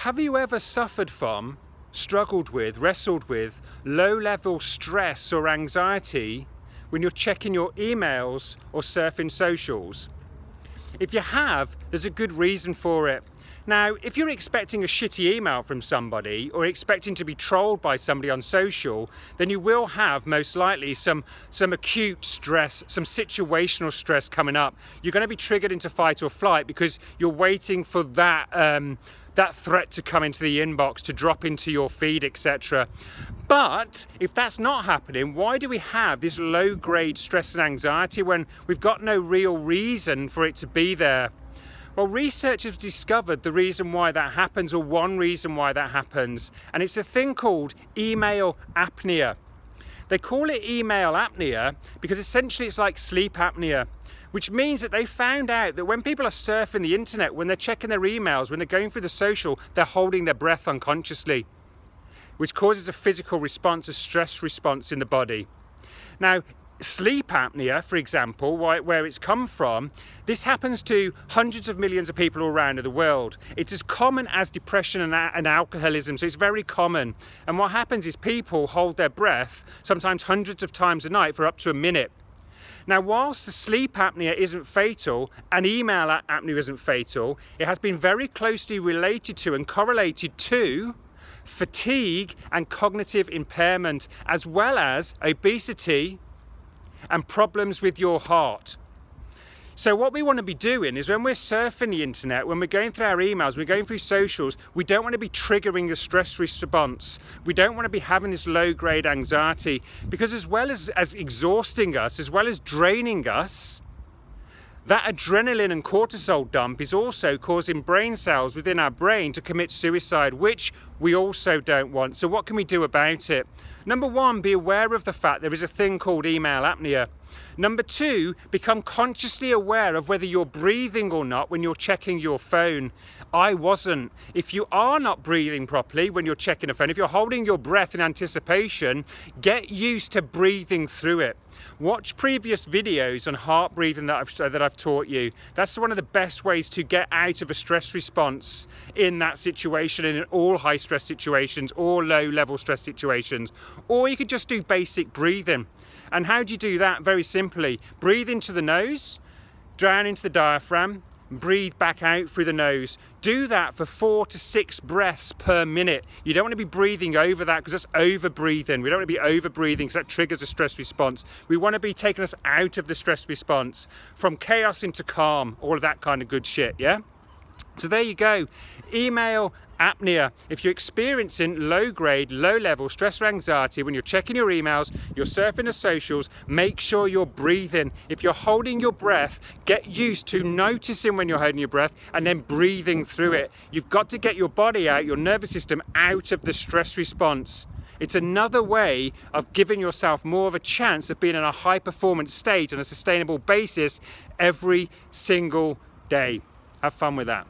Have you ever suffered from, struggled with, wrestled with low-level stress or anxiety when you're checking your emails or surfing socials? If you have, there's a good reason for it. Now, if you're expecting a shitty email from somebody or expecting to be trolled by somebody on social, then you will have most likely some acute stress, some situational stress coming up. You're going to be triggered into fight or flight because you're waiting for that threat to come into the inbox, to drop into your feed, etc. But if that's not happening, why do we have this low-grade stress and anxiety when we've got no real reason for it to be there? Well, research has discovered the reason why that happens, or one reason why that happens, and it's a thing called email apnea. They call it email apnea because essentially it's like sleep apnea, which means that they found out that when people are surfing the internet, when they're checking their emails, when they're going through the social, they're holding their breath unconsciously, which causes a physical response, a stress response in the body. Now, sleep apnea, for example, where it's come from, this happens to hundreds of millions of people all around the world. It's as common as depression and alcoholism, so it's very common. And what happens is people hold their breath sometimes hundreds of times a night for up to a minute. Now, whilst the sleep apnea isn't fatal and email apnea isn't fatal, it has been very closely related to and correlated to fatigue and cognitive impairment, as well as obesity and problems with your heart. So what we want to be doing is when we're surfing the internet, when we're going through our emails, we're going through socials, we don't want to be triggering a stress response. We don't want to be having this low-grade anxiety, because as well as exhausting us, as well as draining us, that adrenaline and cortisol dump is also causing brain cells within our brain to commit suicide, which we also don't want. So what can we do about it? Number one, be aware of the fact there is a thing called email apnea. Number two, become consciously aware of whether you're breathing or not when you're checking your phone. I wasn't. If you are not breathing properly when you're checking a phone, if you're holding your breath in anticipation, get used to breathing through it. Watch previous videos on heart breathing that I've taught you. That's one of the best ways to get out of a stress response in that situation, and in all high stress situations or low level stress situations. Or you could just do basic breathing. And how do you do that? Very simply, breathe into the nose, down into the diaphragm, breathe back out through the nose. Do that for 4 to 6 breaths per minute. You don't want to be breathing over that, because that's over breathing. We don't want to be over breathing because that triggers a stress response. We want to be taking us out of the stress response, from chaos into calm, all of that kind of good shit, yeah? So there you go. Email apnea. If you're experiencing low-grade, low-level stress or anxiety when you're checking your emails, you're surfing the socials, make sure you're breathing. If you're holding your breath, get used to noticing when you're holding your breath and then breathing through it. You've got to get your body out, your nervous system out of the stress response. It's another way of giving yourself more of a chance of being in a high-performance state on a sustainable basis every single day. Have fun with that.